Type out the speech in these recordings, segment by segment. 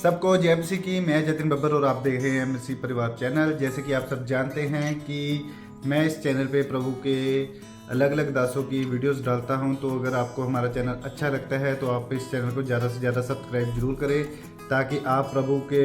सबको जय मसीह की। मैं जतिन बब्बर और आप देख रहे हैं मसीह परिवार चैनल। जैसे कि आप सब जानते हैं कि मैं इस चैनल पे प्रभु के अलग अलग दासों की वीडियोस डालता हूं, तो अगर आपको हमारा चैनल अच्छा लगता है तो आप इस चैनल को ज़्यादा से ज़्यादा सब्सक्राइब जरूर करें, ताकि आप प्रभु के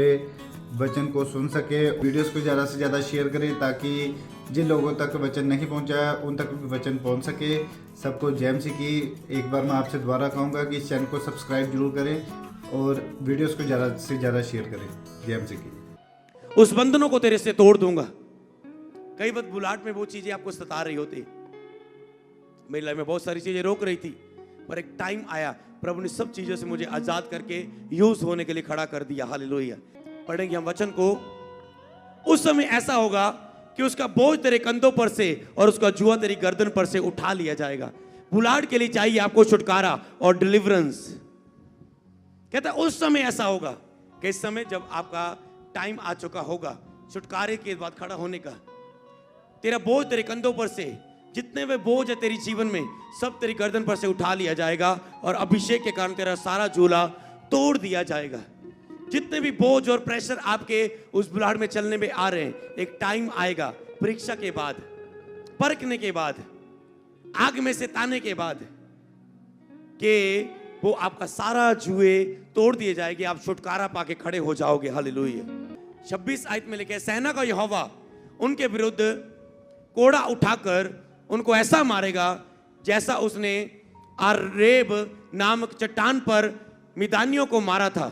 वचन को सुन सके। वीडियोस को ज़्यादा से ज़्यादा शेयर करें, ताकि जिन लोगों तक वचन नहीं पहुंचा उन तक भी वचन पहुंच सके। सबको जय मसीह की। एक बार मैं आपसे दोबारा कहूँगा कि इस चैनल को सब्सक्राइब जरूर करें और वीडियोस को ज़्यादा से ज़्यादा शेयर करें। जय मसीह की। उस बंधनों को तेरे से तोड़ दूंगा। कई वक्त बुलाहट में वो चीजें आपको सता रही होती, मेरी लाइफ में बहुत सारी चीजें रोक रही थी, पर एक टाइम आया प्रभु ने सब चीजों से मुझे आजाद करके यूज होने के लिए खड़ा कर दिया। हालेलुया। पढ़ेंगे हम वचन को। उस समय ऐसा होगा कि उसका बोझ तेरे कंधों पर से और उसका जुआ तेरी गर्दन पर से उठा लिया जाएगा। बुलाहट के लिए चाहिए आपको छुटकारा और डिलीवरेंस। कहता है उस समय ऐसा होगा कि इस समय जब आपका टाइम आ चुका होगा छुटकारे के बाद खड़ा होने का, तेरा बोझ तेरे कंधों पर से, जितने भी बोझ है तेरी जीवन में, सब तेरी गर्दन पर से उठा लिया जाएगा और अभिषेक के कारण तेरा सारा झूला तोड़ दिया जाएगा। जितने भी बोझ और प्रेशर आपके उस बुलाहट में चलने में आ रहे हैं, एक टाइम आएगा परीक्षा के बाद, परखने के बाद, आग में से ताने के बाद, कि वो आपका सारा जुए तोड़ दिए जाएंगे, आप छुटकारा पाके खड़े हो जाओगे। हालेलुया। 26 आयत में लिखा है, सेना का यहोवा उनके विरुद्ध कोड़ा उठाकर उनको ऐसा मारेगा जैसा उसने आरेब नामक चट्टान पर मिदानियों को मारा था।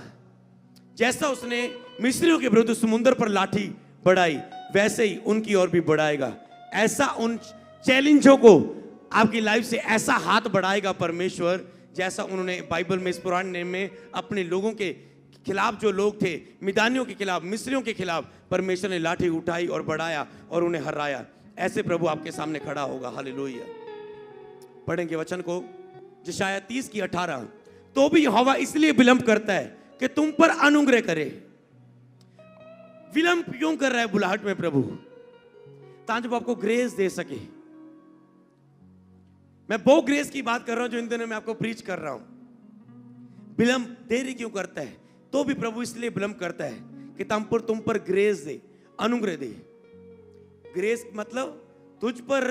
जैसा उसने मिस्रियों के विरुद्ध समुद्र पर लाठी बढ़ाई, वैसे ही उनकी ओर भी बढ़ाएगा। ऐसा उन चैलेंजों को आपकी लाइफ से ऐसा हाथ बढ़ाएगा परमेश्वर, जैसा उन्होंने बाइबल में इस पुराने नेम में अपने लोगों के खिलाफ, जो लोग थे मिदानियों के खिलाफ, मिस्रियों के खिलाफ, परमेश्वर ने लाठी उठाई और बढ़ाया और उन्हें हराया। ऐसे प्रभु आपके सामने खड़ा होगा। हालेलुया। पढ़ेंगे वचन को, यशायाह 30 की 18। तो भी यहोवा इसलिए विलंब करता है कि तुम पर अनुग्रह करे। विलंब क्यों कर रहा है बुलाहट में प्रभु? ताकि वो आपको ग्रेस दे सके। मैं वो ग्रेस की बात कर रहा हूं जो इन दिनों में आपको प्रीच कर रहा हूं। विलंब देरी क्यों करता है? तो भी प्रभु इसलिए विलंब करता है कि तुम पर ग्रेस दे, अनुग्रह दे। ग्रेस मतलब तुझ पर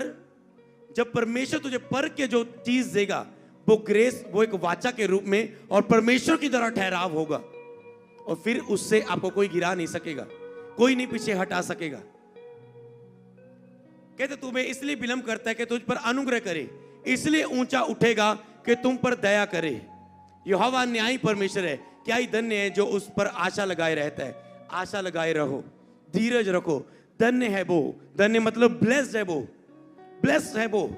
जब परमेश्वर तुझे पर के जो चीज देगा, वो ग्रेस, वो एक वाचा के रूप में और परमेश्वर की तरह ठहराव होगा, और फिर उससे आपको कोई गिरा नहीं सकेगा, कोई नहीं पीछे हटा सकेगा। कहते तुम्हें इसलिए विलंब करता है कि तुझ पर अनुग्रह करे, इसलिए ऊंचा उठेगा कि तुम पर दया करे। यहोवा न्यायी परमेश्वर है, क्या ही धन्य है जो उस पर आशा लगाए रहता है। आशा लगाए रहो, धीरज रखो। धन्य है वो, धन्य मतलब ब्लेस्ड है वो, ब्लेस्ड है वो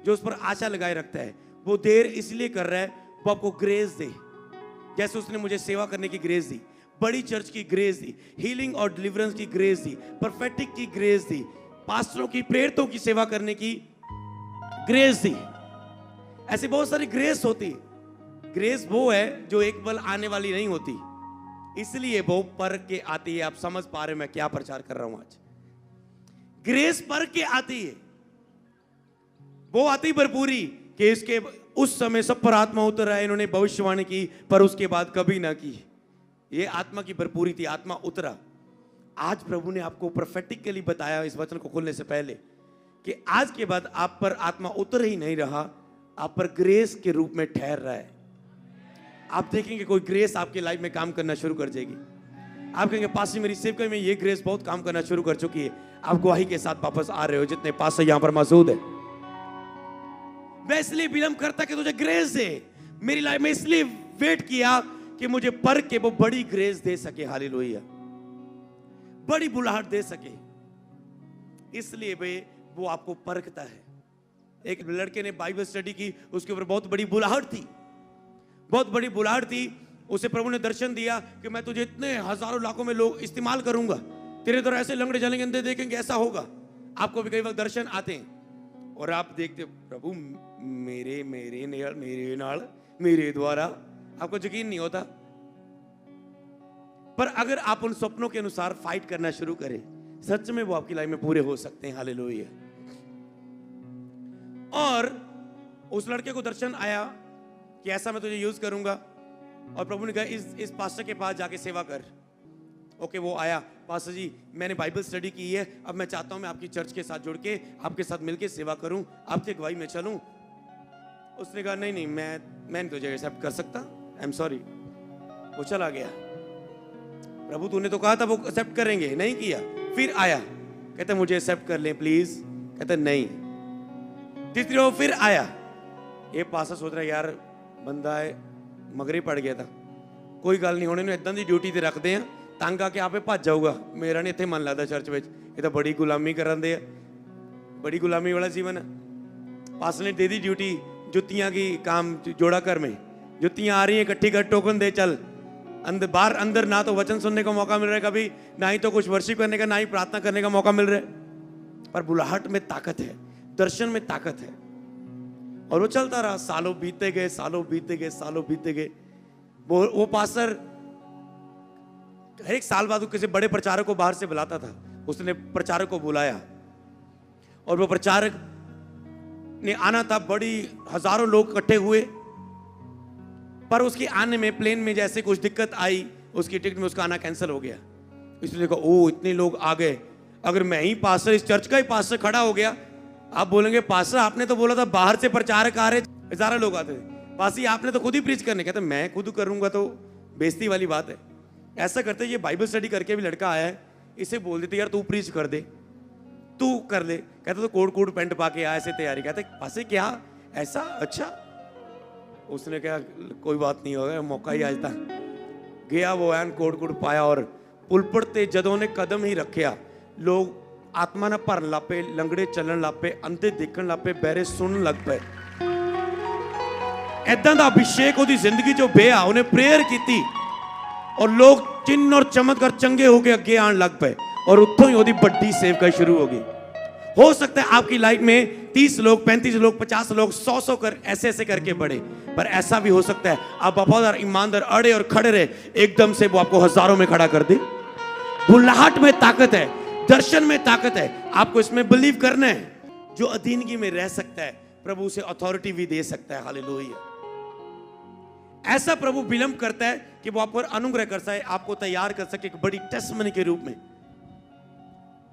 जो उस पर आशा लगाए रखता है। वो देर इसलिए कर रहा है, वो आपको ग्रेस दे। जैसे उसने मुझे सेवा करने की ग्रेस दी, बड़ी चर्च की ग्रेस दी, हीलिंग और डिलीवरेंस की ग्रेस दी, परफेक्टिक की ग्रेस दी, पास्टरों की, प्रेरितों की सेवा करने की ग्रेस दी। ऐसी बहुत सारी ग्रेस होती। ग्रेस वो है जो एक पल आने वाली नहीं होती, इसलिए वो पर के आती है। आप समझ पा रहे मैं क्या प्रचार कर रहा हूं आज? ग्रेस पर के आती है, वो आती भरपूरी कि इसके उस समय सब पर आत्मा उतर आए, इन्होंने भविष्यवाणी की पर उसके बाद कभी ना की। ये आत्मा की भरपूरी थी, आत्मा उतरा। आज प्रभु ने आपको प्रोफेटिकली बताया इस वचन को खोलने से पहले कि आज के बाद आप पर आत्मा उतर ही नहीं रहा, आप पर ग्रेस के रूप में ठहर रहा है। आप देखेंगे कोई ग्रेस आपकी लाइफ में काम करना शुरू कर जाएगी। आप कहेंगे पास मेरी सेवकाई में ये ग्रेस बहुत काम करना शुरू कर चुकी है। आप गवाही के साथ वापस आ रहे हो, जितने पास यहां पर मौजूद है। मैं इसलिए विलंब करता कि तुझे ग्रेस दे। मेरी लाइफ में इसलिए वेट किया कि मुझे पर के वो बड़ी ग्रेस दे सके। हालेलुया। बड़ी बुलाहट दे सके, इसलिए वे वो आपको परखता है। एक लड़के ने बाइबल स्टडी की, उसके ऊपर बहुत बड़ी बुलाहट थी, बहुत बड़ी बुलाहट थी। उसे प्रभु ने दर्शन दिया कि मैं तुझे इतने हजारों लाखों में लोग इस्तेमाल करूंगा, तेरे तरह ऐसे लंगड़े चलेंगे, अंधे देखेंगे, ऐसा होगा। आपको भी कई वक्त दर्शन आते हैं और आप देखते प्रभु मेरे द्वारा, आपको यकीन नहीं होता। पर अगर आप उन सपनों के अनुसार फाइट करना शुरू करें, सच में वो आपकी लाइफ में पूरे हो सकते हैं। हालेलुया। और उस लड़के को दर्शन आया कि ऐसा मैं तुझे यूज करूंगा, और प्रभु ने कहा इस पास्टर के पास जाके सेवा कर। ओके, वो आया, पास्टर जी मैंने बाइबल स्टडी की है, अब मैं चाहता हूं मैं आपकी चर्च के साथ जुड़ के आपके साथ मिलके सेवा करूं, आपकी अगुवाई में चलूं। उसने कहा नहीं नहीं, मैं नहीं तुझे एक्सेप्ट कर सकता, आई एम सॉरी। वो चला गया। प्रभु तूने तो कहा था वो एक्सेप्ट करेंगे, नहीं किया। फिर आया, कहते मुझे एक्सेप्ट कर ले प्लीज, कहते नहीं। तीसरी बार फिर आया। ये पास्टर सोच रहा है यार बंदा है मगरे पड़ गया था, कोई गल नहीं, होने इदां दी ड्यूटी ते रखते हैं, तंग आके आपे भज जाऊगा, मेरा नहीं इत्थे मन लगता चर्च में, ये तो बड़ी गुलामी करन दे, बड़ी गुलामी वाला जीवन है। पास्टर ने दे दी ड्यूटी, जुतियां की काम जोड़ा कर में, जुतियां आ रही हैं इकट्ठी कर, टोकन दे चल अंदर बाहर। अंदर ना तो वचन सुनने का मौका मिल रहा है कभी, ना ही तो कुछ वर्शिप करने का, ना ही प्रार्थना करने का मौका मिल रहा है। पर बुलाहट में ताकत है, दर्शन में ताकत है। और वो चलता रहा, सालों बीतते गए, सालों बीतते गए, सालों बीतते गए। वो पास्टर हर एक साल बाद किसी बड़े प्रचारक को बाहर से बुलाता था। उसने प्रचारक को बुलाया और वो प्रचारक ने आना था, बड़ी हजारों लोग इकट्ठे हुए, पर उसके आने में प्लेन में जैसे कुछ दिक्कत आई, उसकी टिकट में उसका आना कैंसिल हो गया। इसलिए कहा ओ इतने लोग आ गए, अगर मैं ही पास्टर, इस चर्च का ही पास्टर खड़ा हो गया, आप बोलेंगे पास्टर आपने तो बोला था बाहर से प्रचारक आ रहे, हजारों लोग आते थे, पास्टर आपने तो खुद ही प्रीच करने, कहते मैं खुद करूंगा तो बेइज्जती वाली बात है। ऐसा करते, ये बाइबल स्टडी करके भी लड़का आया है, इसे बोल देते यार तू प्रीच कर दे, तू कर ले। कहते तो कोट कोट पैंट पा के आया ऐसे तैयारी, कहते पासे क्या ऐसा, अच्छा। उसने कहा कोई बात नहीं होगा, मौका ही आज तक गया। वो एन कोट कोट पाया और पुलपट ते जदों ने कदम ही रखिया, लोग आत्मा ना भरन लग पे, लंगड़े चलन लग पे, अंधे देखण लग पे, बहरे सुनन लग पे। ऐदां दा अभिषेक ओदी जिंदगी चों बेआ, उन्हें प्रेयर की और लोग चिन्ह और चमत्कार चंगे होके अगे आने लग पे और उत्थों ही ओदी बड़ी सेवकाई शुरू हो गई। हो सकता है आपकी लाइफ में 30 लोग, 35 लोग, 50 लोग, 100 कर ऐसे ऐसे करके बढ़े, पर ऐसा भी हो सकता है आप वफादार, ईमानदार, अड़े और खड़े रहे, एकदम से वो आपको हजारों में खड़ा कर दे। बुलाहट में ताकत है, दर्शन में ताकत है, आपको इसमें बिलीव करना है। जो अधीनगी में रह सकता है प्रभु उसे अथॉरिटी भी दे सकता है। हालेलुया। ऐसा प्रभु विलंब करता है कि वो आप पर अनुग्रह कर सके, आपको तैयार कर सके एक बड़ी टेस्टमनी के रूप में।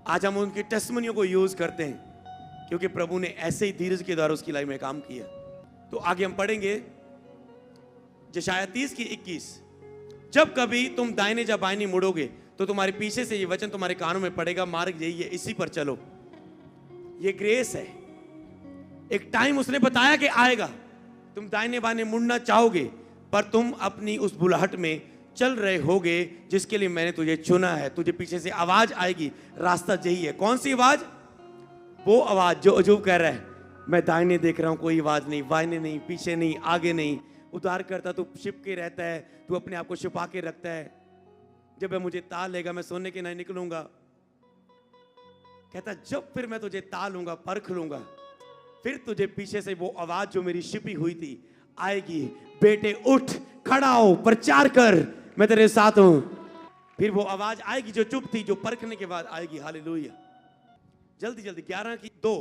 आज हम उनकी टेस्टमनियों को यूज करते हैं क्योंकि प्रभु ने ऐसे ही धीरज के द्वारा उसकी लाइफ में काम किया। तो आगे हम पढ़ेंगे यशायाह 30:21। जब कभी तुम दाहिने या बाएं मुड़ोगे तो तुम्हारे पीछे से ये वचन तुम्हारे कानों में पड़ेगा, मार्ग यही है, इसी पर चलो। ये ग्रेस है। एक टाइम उसने बताया कि आएगा, तुम दाहिने बाएं मुड़ना चाहोगे, पर तुम अपनी उस बुलाहट में चल रहे होगे जिसके लिए मैंने तुझे चुना है। तुझे पीछे से आवाज आएगी, रास्ता यही है। कौन सी आवाज? वो आवाज जो अजूब कह रहा है मैं दाहिने देख रहा हूं, कोई आवाज नहीं, बाएं नहीं, पीछे नहीं, आगे नहीं। उद्धार करता तू छिप के रहता है, तू अपने आप को छुपा के रखता है। जब मुझे ताल लेगा मैं सोने के नहीं निकलूंगा। कहता जब फिर मैं तुझे ताल लूंगा, परख लूंगा, फिर तुझे पीछे से वो आवाज जो मेरी छिपी हुई थी आएगी, बेटे उठ, खड़ा हो, प्रचार कर, मैं तेरे साथ हूं। फिर वो आवाज आएगी जो चुप थी, जो परखने के बाद आएगी। हालेलुया। जल्दी जल्दी 11:2।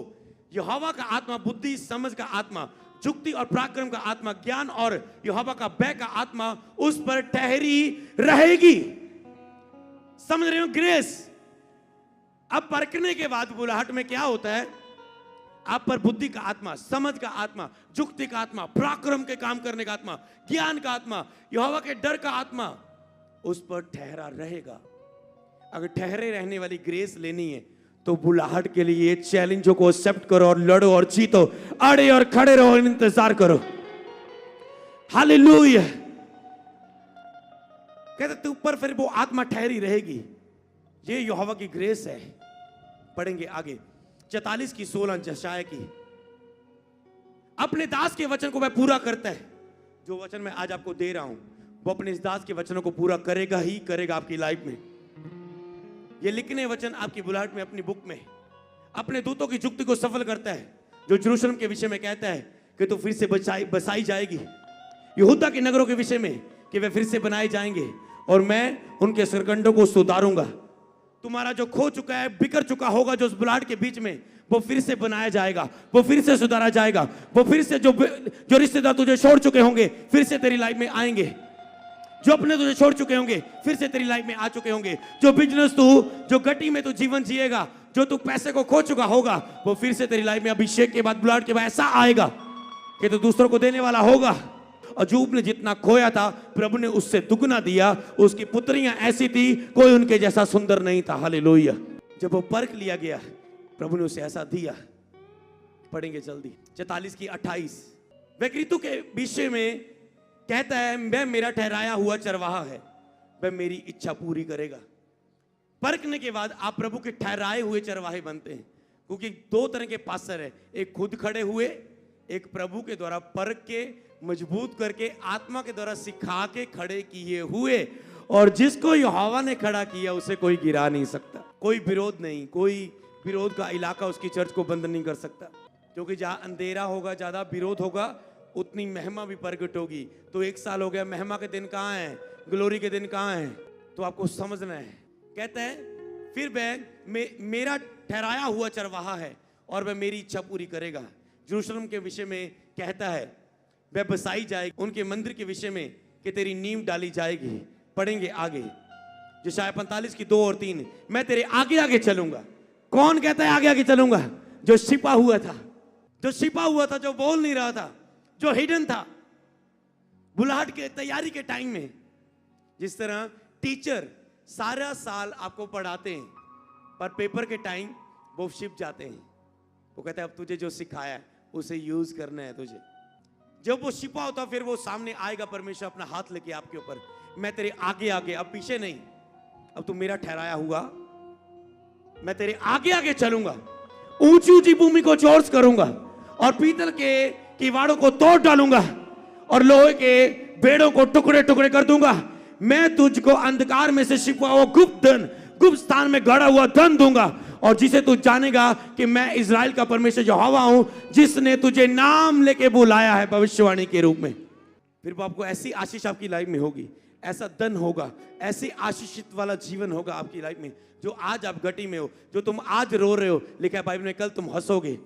यहोवा का आत्मा बुद्धि समझ का आत्मा, जुक्ति और पराक्रम का आत्मा, ज्ञान और यहोवा का भय का आत्मा उस पर ठहरी रहेगी। समझ रहे हो? ग्रेस। अब परखने के बाद बुलाहट में क्या होता है? आप पर बुद्धि का आत्मा, समझ का आत्मा, जुक्ति का आत्मा, पराक्रम के काम करने का आत्मा, ज्ञान का आत्मा, यहोवा के डर का आत्मा उस पर ठहरा रहेगा। अगर ठहरे रहने वाली ग्रेस लेनी है तो बुलाहट के लिए चैलेंजों को एक्सेप्ट करो और लड़ो और जीतो, अड़े और खड़े रहो, इंतजार करो। हालेलुया। कहते तू ऊपर फिर वो आत्मा ठहरी रहेगी। ये यहोवा की ग्रेस है। पढ़ेंगे आगे 44:16 यशायाह की। अपने दास के वचन को वह पूरा करता है। जो वचन मैं आज आपको दे रहा हूं वो अपने इस दास के वचनों को पूरा करेगा ही करेगा आपकी लाइफ में। ये लिखने वचन आपकी बुलाहट में, अपनी बुक में, अपने दूतों की जुक्ति को सफल करता है। जो यरूशलेम के विषय में कहता है कि तू फिर से बसाई जाएगी, यहूदा के नगरों के विषय में कि वे फिर से बनाए जाएंगे और मैं उनके सरकंडों को सुधारूंगा। तुम्हारा जो खो चुका है, बिखर चुका होगा जो उस बुलाहट के बीच में, वो फिर से बनाया जाएगा, वो फिर से सुधारा जाएगा, वो फिर से जो रिश्तेदार तुझे छोड़ चुके होंगे फिर से तेरी लाइफ में आएंगे। जो अपने तुझे छोड़ चुके होंगे फिर से तेरी लाइफ में आ चुके होंगे। जो बिजनेस तू, जो गटी में तू जीवन जिएगा, जो तू पैसे को खो चुका होगा, वो फिर से तेरी लाइफ में अभिषेक के बाद, बुलाहट के बाद ऐसा आएगा कि तू दूसरों को देने वाला होगा। अजूब ने जितना खोया था प्रभु ने उससे दुगना दिया। उसकी पुत्रियां ऐसी थी, कोई उनके जैसा सुंदर नहीं था। हालेलुया। जब वो परख लिया गया, प्रभु ने उसे ऐसा दिया। पढ़ेंगे जल्दी 44 की 28। वह ऋतु के विषय में कहता है, वह मेरा ठहराया हुआ चरवाहा है, वह मेरी इच्छा पूरी करेगा। परखने के बाद आप प्रभु के ठहराए हुए चरवाहे बनते हैं, क्योंकि दो तरह के पास्टर है, एक खुद खड़े हुए, एक प्रभु के द्वारा परख के मजबूत करके आत्मा के द्वारा सिखा के खड़े किए हुए। और जिसको यहोवा ने खड़ा किया उसे कोई गिरा नहीं सकता। कोई विरोध नहीं, कोई विरोध का इलाका उसकी चर्च को बंद नहीं कर सकता, क्योंकि जहां अंधेरा होगा, ज्यादा विरोध होगा, उतनी महिमा भी प्रकट होगी। तो 1 साल हो गया, महिमा के दिन कहाँ हैं, ग्लोरी के दिन कहाँ हैं, तो आपको समझना है। कहता है फिर वह मेरा ठहराया हुआ चरवाहा है और वह मेरी इच्छा पूरी करेगा। यरूशलेम के विषय में कहता है, वह बसाई जाएगी। उनके मंदिर के विषय में कि तेरी नींव डाली जाएगी। पढ़ेंगे आगे यशायाह 45 की 2 और 3। मैं तेरे आगे आगे चलूंगा। कौन कहता है आगे आगे चलूंगा? जो छिपा हुआ था, जो छिपा हुआ था, जो बोल नहीं रहा था, जो हिडन था। बुलाहट के तैयारी के टाइम में जिस तरह टीचर सारा साल आपको पढ़ाते हैं, पर पेपर के टाइम वो छिप जाते हैं। वो कहता है अब तुझे जो सिखाया है उसे यूज करना है तुझे। जब वो छिपा होता फिर वो सामने आएगा परमेश्वर अपना हाथ लेके आपके ऊपर। मैं तेरे आगे आगे, अब पीछे नहीं, अब तू मेरा ठहराया हुआ, मैं तेरे आगे आगे चलूंगा। ऊंची ऊंची भूमि को चौर्स करूंगा और पीतल के किवाड़ों को तोड़ डालूंगा और लोहे के बेड़ों को टुकड़े टुकड़े कर दूंगा। मैं तुझको अंधकार में से छिपा हुआ गुप्त धन, गुप्त स्थान में गड़ा हुआ धन दूंगा, और जिसे तू जानेगा कि मैं इज़राइल का परमेश्वर यहोवा हूं, जिसने तुझे नाम लेके बुलाया है भविष्यवाणी के रूप में। फिर वो आपको ऐसी आशीष आपकी लाइफ में होगी, ऐसा धन होगा, ऐसी आशीषित वाला जीवन होगा आपकी लाइफ में। जो आज आप गटी में हो, जो तुम आज रो रहे हो, लिखा है बाइबल में कल तुम हंसोगे।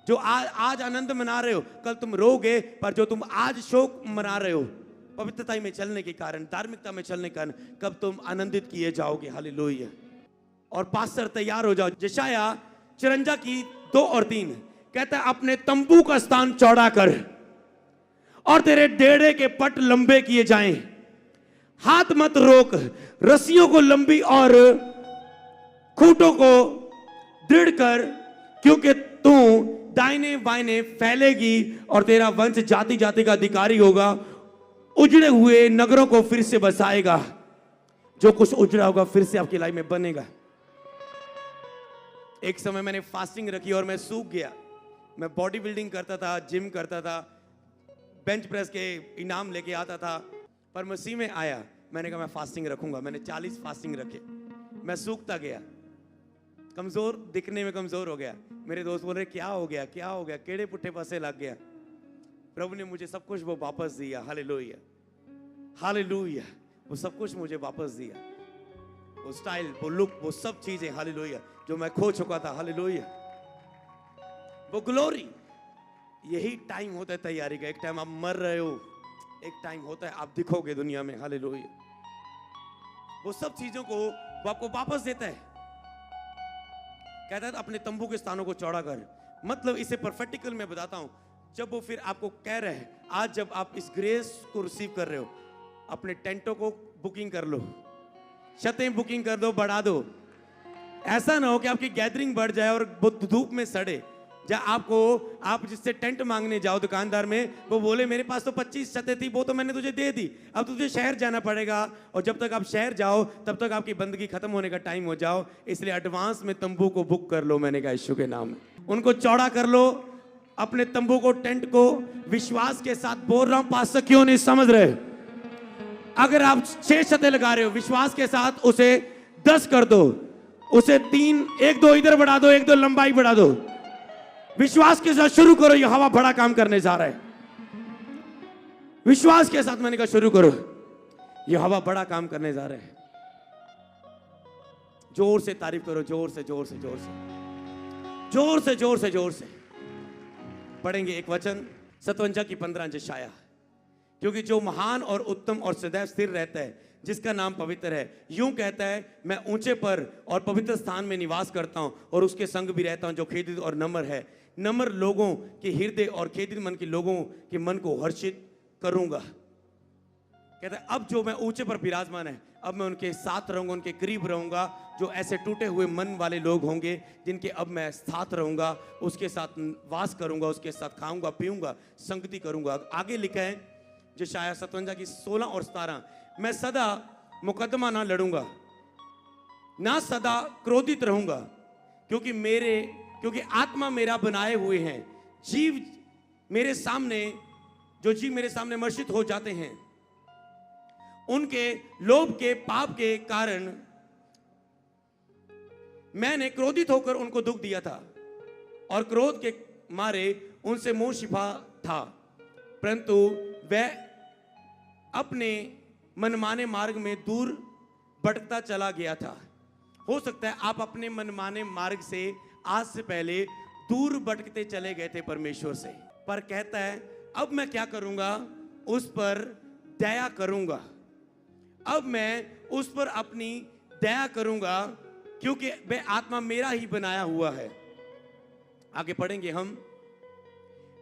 जो आज आनंद मना रहे हो, कल तुम रोगे। पर जो तुम आज शोक मना रहे हो, पवित्रता में चलने के कारण, धार्मिकता में चलने के कारण, कब तुम आनंदित किए जाओगे। हालेलुया। और पास्टर तैयार हो जाओ। यशायाह 54 की 2 और 3 कहता है, अपने तंबू का स्थान चौड़ा कर और तेरे डेरे के पट लंबे किए जाएं। हाथ मत रोक, रस्सियों को लंबी और खूंटों को दृढ़ कर, क्योंकि तू दाहिने बाइने फैलेगी और तेरा वंश जाति जाति का अधिकारी होगा। उजड़े हुए नगरों को फिर से बसाएगा। जो कुछ उजड़ा होगा फिर से आपकी लाइफ में बनेगा। एक समय मैंने फास्टिंग रखी और मैं सूख गया। मैं बॉडी बिल्डिंग करता था, जिम करता था, बेंच प्रेस के इनाम लेके आता था, पर मसीह में आया। मैंने कहा मैं फास्टिंग रखूंगा। मैंने 40 फास्टिंग रखे। मैं सूखता गया, कमजोर दिखने में कमजोर हो गया। मेरे दोस्त बोल रहे क्या हो गया, क्या हो गया, केड़े पुट्ठे पासे लग गया। प्रभु ने मुझे सब कुछ वो वापस दिया। Hallelujah, hallelujah. वो सब कुछ मुझे वापस दिया, वो स्टाइल, वो लुक, वो सब चीजें, हालेलुया, जो मैं खो चुका था। हालेलुया, वो ग्लोरी। यही टाइम होता है तैयारी का। एक टाइम आप मर रहे हो, एक टाइम होता है आप दिखोगे दुनिया में। हालेलुया। वो सब चीजों को वो आपको वापस देता है। कहता है अपने तंबू के स्थानों को चौड़ा कर। मतलब इसे परफेक्टिकल में बताता हूं। जब वो फिर आपको कह रहे हैं, आज जब आप इस ग्रेस को रिसीव कर रहे हो, अपने टेंटों को बुकिंग कर लो, छतें बुकिंग कर दो, बढ़ा दो। ऐसा ना हो कि आपकी गैदरिंग बढ़ जाए और वो धूप में सड़े। जहाँ आप जिससे टेंट मांगने जाओ दुकानदार में, वो बोले मेरे पास तो 25 छतें थी, वो तो मैंने तुझे दे दी, अब तुझे शहर जाना पड़ेगा। और जब तक आप शहर जाओ तब तक आपकी बंदगी खत्म होने का टाइम हो जाओ। इसलिए एडवांस में तंबू को बुक कर लो। मैंने कहा यीशु के नाम में उनको चौड़ा कर लो, अपने तंबू को, टेंट को। विश्वास के साथ बोल रहा हूं, पास्टर क्यों नहीं समझ रहे? अगर आप 6 छतें लगा रहे हो, विश्वास के साथ उसे 10 कर दो, उसे 3, 1-2 इधर बढ़ा दो, 1-2 लंबाई बढ़ा दो। विश्वास के साथ शुरू करो। ये हवा बड़ा काम करने जा रहा है। विश्वास के साथ मैंने कहा शुरू करो, ये हवा बड़ा काम करने जा रहा है। जोर से तारीफ करो, जोर से, जोर से, जोर से, जोर से, जोर से, जोर से। पढ़ेंगे एक वचन 57 की 15 यशायाह, क्योंकि जो महान और उत्तम और सदैव स्थिर रहता है, जिसका नाम पवित्र है, यूं कहता है, मैं ऊंचे पर और पवित्र स्थान में निवास करता हूं और उसके संग भी रहता हूं जो खेदित और नम्र है। नम्र लोगों के हृदय और खेदित मन के लोगों के मन को हर्षित करूंगा। कहता है अब जो मैं ऊंचे पर विराजमान है, अब मैं उनके साथ रहूंगा, उनके करीब रहूंगा। जो ऐसे टूटे हुए मन वाले लोग होंगे जिनके अब मैं साथ रहूंगा, उसके साथ वास करूंगा, उसके साथ खाऊंगा पीऊंगा, संगति करूंगा। आगे लिखा है यशायाह 57 की 16 और 17, मैं सदा मुकदमा ना लड़ूंगा, ना सदा क्रोधित रहूंगा, क्योंकि आत्मा मेरा बनाए हुए हैं। जीव मेरे सामने मर्षित हो जाते हैं। उनके लोभ के पाप के कारण मैंने क्रोधित होकर उनको दुख दिया था और क्रोध के मारे उनसे मुंह छिपा था, परंतु वह अपने मनमाने मार्ग में दूर भटकता चला गया था। हो सकता है आप अपने मनमाने मार्ग से आज से पहले दूर भटकते चले गए थे परमेश्वर से, पर कहता है अब मैं क्या करूंगा, उस पर दया करूंगा। अब मैं उस पर अपनी दया करूंगा, क्योंकि वह आत्मा मेरा ही बनाया हुआ है। आगे पढ़ेंगे हम।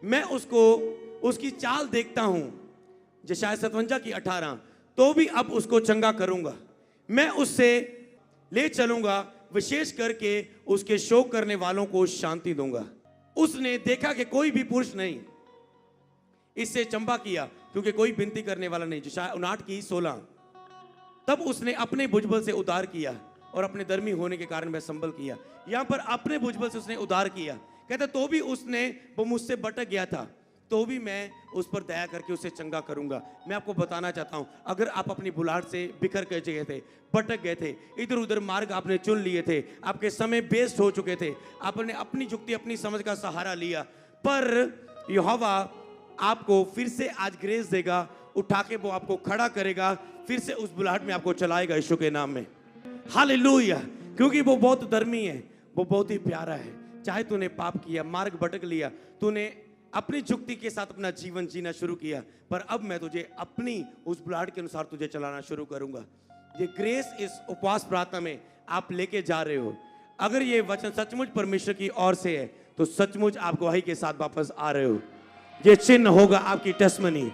मैं उसकी चाल देखता हूं, यशायाह 57 की 18, तो भी अब उसको चंगा करूंगा। मैं उससे ले चलूंगा, विशेष करके उसके शोक करने वालों को शांति दूंगा। उसने देखा कि कोई भी पुरुष नहीं, इससे चंबा किया क्योंकि कोई विनती करने वाला नहीं। यशायाह 59 की 16, तब उसने अपने भुजबल से उद्धार किया और अपने धर्मी होने के कारण वह संबल किया। यहां पर अपने भुजबल से उसने उद्धार किया। कहता तो भी वो मुझसे भटक गया था, तो भी मैं उस पर दया करके उसे चंगा करूंगा। मैं आपको बताना चाहता हूं, अगर आप अपनी बुलाहट से बिखर कर गए थे, भटक गए थे, इधर उधर मार्ग आपने चुन लिए थे, आपके समय वेस्ट हो चुके थे, आपने अपनी युक्ति अपनी समझ का सहारा लिया, पर यहोवा आपको फिर से आज ग्रेस देगा, उठा के वो आपको खड़ा करेगा, फिर से उस बुलाहट में आपको चलाएगा यीशु के नाम में। हालेलुया। क्योंकि वो बहुत धर्मी है, वो बहुत ही प्यारा है। चाहे तूने पाप किया, मार्ग भटक लिया, तूने अपनी युक्ति के साथ अपना जीवन जीना शुरू किया, पर अब मैं तुझे अपनी उस बुलाहट के अनुसार तुझे चलाना शुरू करूंगा। ये ग्रेस इस उपवास प्रार्थना में आप लेके जा रहे हो। अगर ये वचन सचमुच परमेश्वर की ओर से है, तो सचमुच आप गवाही के साथ वापस आ रहे हो। ये चिन्ह होगा आपकी टेस्टमनी।